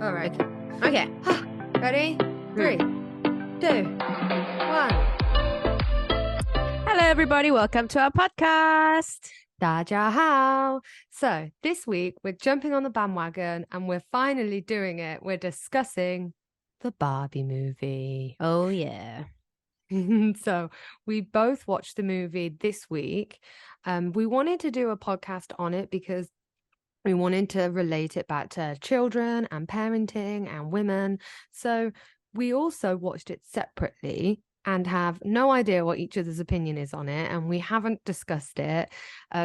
All right. Okay. Ready? 3, 2, 1. Hello, everybody. Welcome to our podcast. 大家好. So this week we're jumping on the bandwagon and we're finally doing it. We're discussing the Barbie movie. Oh, yeah. So we both watched the movie this week. We wanted to do a podcast on it because we wanted to relate it back to children and parenting and women. So we also watched it separately and have no idea what each other's opinion is on it. And we haven't discussed it.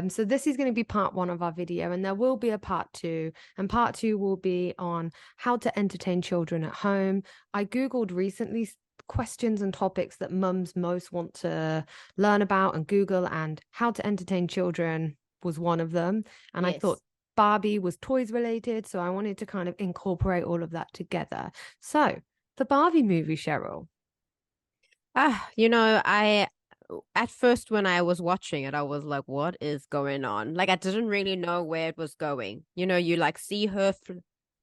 So this is going to be part 1 of our video. And there will be a part 2. And part 2 will be on how to entertain children at home. I Googled recently questions and topics that mums most want to learn about and Google. And how to entertain children was one of them. And Yes. I thought Barbie was toys related, so I wanted to kind of incorporate all of that together. So, the Barbie movie, Cheryl. At first when I was watching it, I was like, what is going on? Like, I didn't really know where it was going. You know, you like see her.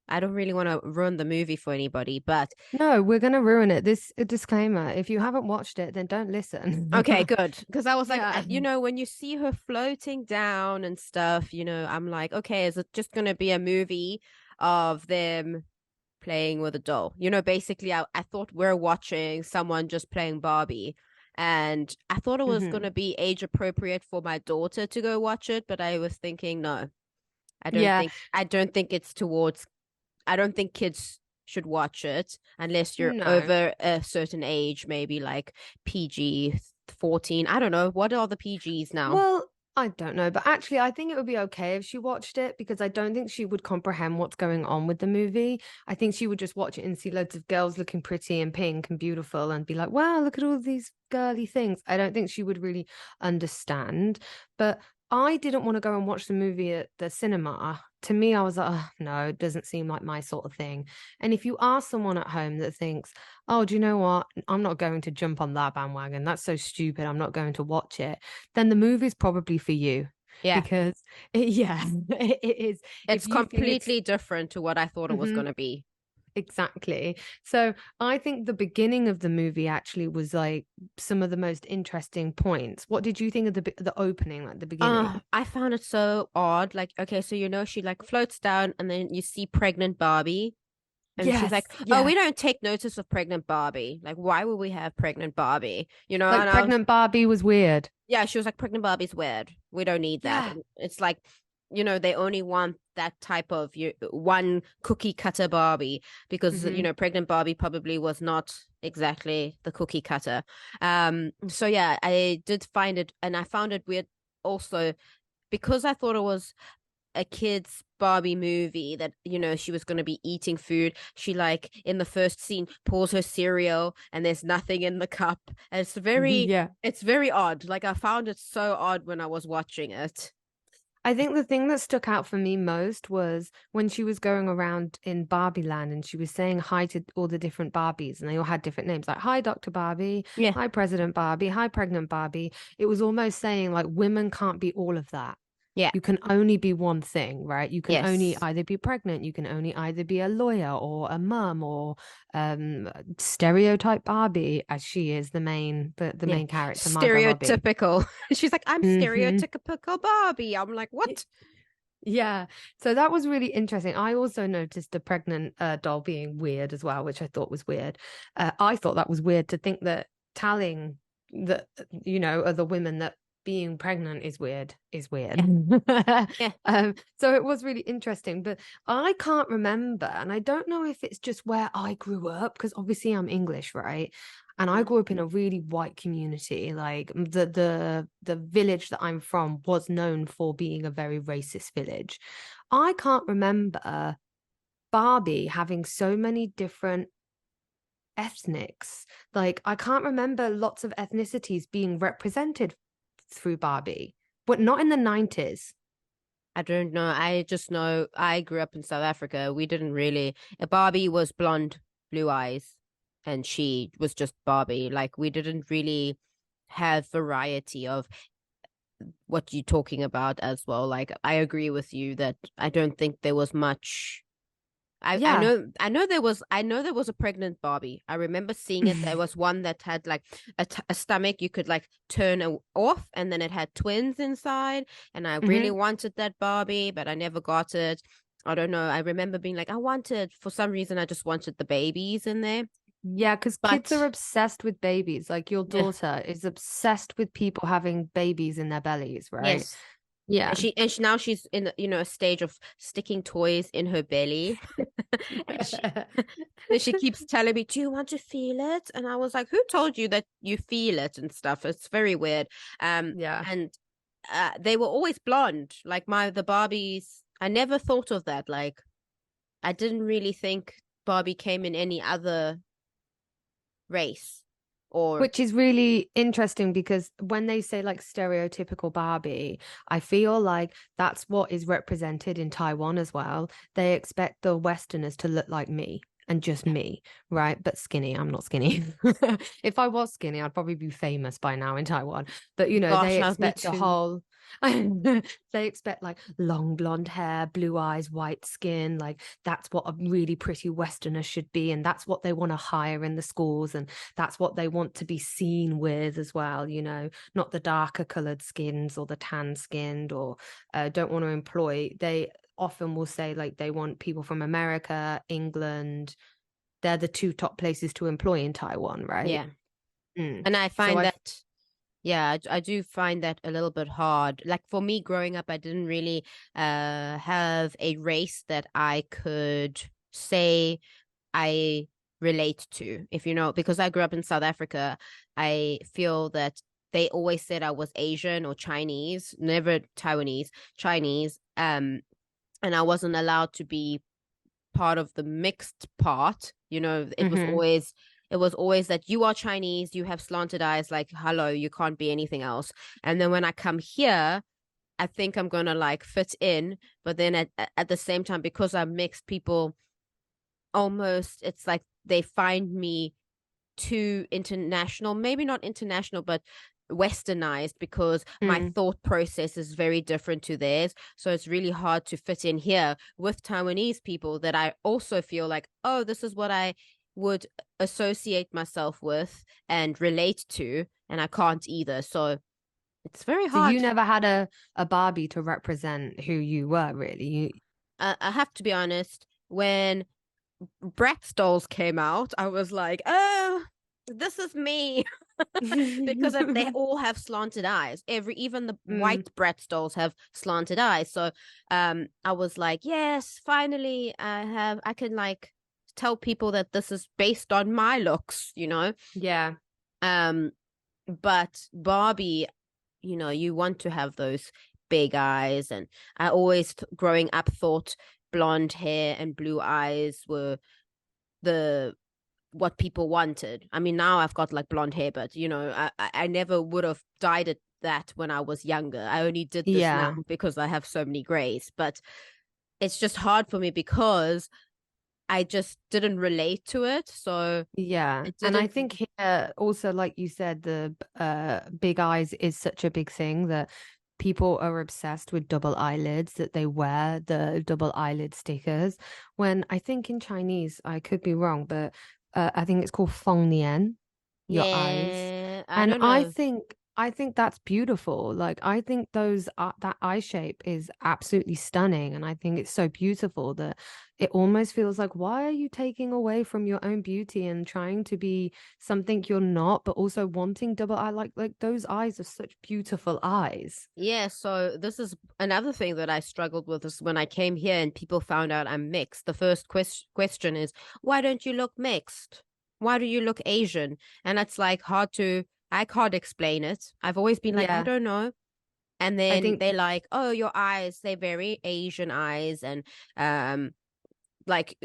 I don't really want to ruin the movie for anybody, but No, we're going to ruin it. This a disclaimer. If you haven't watched it, then don't listen. okay, good. Because I was like, Yeah. when you see her floating down and stuff, I'm like, okay, is it just going to be a movie of them playing with a doll? Basically, I thought we're watching someone just playing Barbie. And I thought it was going to be age appropriate for my daughter to go watch it. But I was thinking, no, I don't think it's towards. I don't think kids should watch it unless you're over a certain age, maybe like PG 14. I don't know. What are the PGs now? Well, I don't know, but actually I think it would be okay if she watched it because I don't think she would comprehend what's going on with the movie. I think she would just watch it and see loads of girls looking pretty and pink and beautiful and be like, wow, look at all these girly things. I don't think she would really understand, but I didn't want to go and watch the movie at the cinema. To me, I was like, oh, no, it doesn't seem like my sort of thing. And if you ask someone at home that thinks, oh, do you know what? I'm not going to jump on that bandwagon. That's so stupid. I'm not going to watch it. Then the movie's probably for you. Yeah. Because, it is. It's completely different to what I thought it was going to be. Exactly. So I think the beginning of the movie actually was like some of the most interesting points. What did you think of the opening, like the beginning? I found it so odd. Like, okay, so she like floats down and then you see pregnant Barbie. And she's like, oh, we don't take notice of pregnant Barbie. Like, why would we have pregnant Barbie? Like pregnant Barbie was weird. Yeah, she was like, pregnant Barbie's weird. We don't need that. Yeah. It's like, they only want that type of one cookie cutter Barbie because, pregnant Barbie probably was not exactly the cookie cutter. So, yeah, I did find it, and I found it weird also because I thought it was a kid's Barbie movie that, she was going to be eating food. She like in the first scene pours her cereal and there's nothing in the cup. And it's it's very odd. Like I found it so odd when I was watching it. I think the thing that stuck out for me most was when she was going around in Barbie Land and she was saying hi to all the different Barbies and they all had different names like, hi, Dr. Barbie, hi, President Barbie, hi, Pregnant Barbie. It was almost saying like women can't be all of that. Yeah. You can only be one thing, right? You can only either be pregnant, you can only either be a lawyer or a mum or stereotype Barbie, as she is the main main character. Stereotypical. She's like, I'm stereotypical Barbie. I'm like, what? Yeah. So that was really interesting. I also noticed the pregnant doll being weird as well, which I thought was weird. I thought that was weird to think that telling that, other women that being pregnant is weird. Yeah. So it was really interesting, but I can't remember, and I don't know if it's just where I grew up, because obviously I'm English, right? And I grew up in a really white community. Like the village that I'm from was known for being a very racist village. I can't remember Barbie having so many different ethnics. Like I can't remember lots of ethnicities being represented through Barbie, but not in the 90s. I don't know. I just know I grew up in South Africa. We didn't really. Barbie was blonde, blue eyes, and she was just Barbie. Like we didn't really have variety of what you're talking about as well. Like I agree with you that I don't think there was much I know there was a pregnant Barbie. I remember seeing it. There was one that had like a stomach you could like turn off, and then it had twins inside. And I really wanted that Barbie, but I never got it. I don't know. I remember being like, for some reason, I just wanted the babies in there. Yeah, because kids are obsessed with babies. Like your daughter is obsessed with people having babies in their bellies, right? Yes. Yeah. And she now she's in a stage of sticking toys in her belly. and she keeps telling me, "Do you want to feel it?" And I was like, "Who told you that you feel it and stuff?" It's very weird. Yeah. And they were always blonde. Like the Barbies, I never thought of that. Like, I didn't really think Barbie came in any other race. Which is really interesting because when they say like stereotypical Barbie, I feel like that's what is represented in Taiwan as well. They expect the Westerners to look like me and just me, right? But skinny. I'm not skinny. If I was skinny, I'd probably be famous by now in Taiwan. But they expect a whole they expect like long blonde hair, blue eyes, white skin. Like that's what a really pretty Westerner should be, and that's what they want to hire in the schools, and that's what they want to be seen with as well. Not the darker colored skins or the tan skinned, or don't want to employ. They often will say like they want people from America, England. They're the two top places to employ in Taiwan, right? Yeah. And I find that yeah, I do find that a little bit hard. Like for me growing up, I didn't really have a race that I could say I relate to, if because I grew up in South Africa. I feel that they always said I was Asian or Chinese, never Taiwanese, Chinese. And I wasn't allowed to be part of the mixed part. It was always that you are Chinese, you have slanted eyes, like, hello, you can't be anything else. And then when I come here, I think I'm going to like fit in. But then at the same time, because I'm mixed, people almost, it's like they find me too international, maybe not international, but westernized, because my thought process is very different to theirs. So it's really hard to fit in here with Taiwanese people that I also feel like, oh, this is what I would associate myself with and relate to, and I can't either. So it's very hard. So you never had a Barbie to represent who you were, really? I have to be honest, when Bratz dolls came out, I was like, oh, this is me. Because they all have slanted eyes. Even the white Bratz dolls have slanted eyes. So I was like, yes, finally I can like tell people that this is based on my looks, Yeah. But Barbie, you want to have those big eyes, and I always growing up thought blonde hair and blue eyes were what people wanted. I mean, now I've got like blonde hair, but I never would have dyed it that when I was younger. I only did this now because I have so many grays. But it's just hard for me because I just didn't relate to it. So yeah. And I think here also, like you said, the big eyes is such a big thing that people are obsessed with double eyelids, that they wear the double eyelid stickers, when I think in Chinese, I could be wrong, but I think it's called feng nian, your eyes. And I think that's beautiful. Like I think that eye shape is absolutely stunning, and I think it's so beautiful that it almost feels like, why are you taking away from your own beauty and trying to be something you're not, but also wanting double eye? Like those eyes are such beautiful eyes. Yeah, so this is another thing that I struggled with, is when I came here and people found out I'm mixed. The first question is, why don't you look mixed? Why do you look Asian? And it's like I can't explain it. I've always been like, I don't know. And then they're like, oh, your eyes, they're very Asian eyes. And like,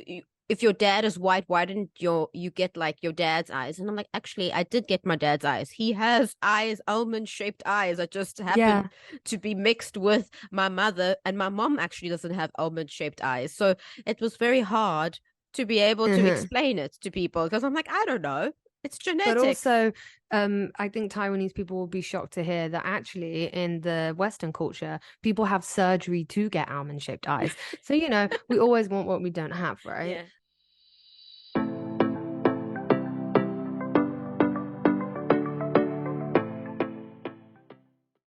if your dad is white, why didn't you get like your dad's eyes? And I'm like, actually, I did get my dad's eyes. He has eyes, almond-shaped eyes. I just happen to be mixed with my mother. And my mom actually doesn't have almond-shaped eyes. So it was very hard to be able to explain it to people, because I'm like, I don't know. It's genetic. But also, I think Taiwanese people will be shocked to hear that actually in the Western culture, people have surgery to get almond-shaped eyes. So, we always want what we don't have, right? Yeah.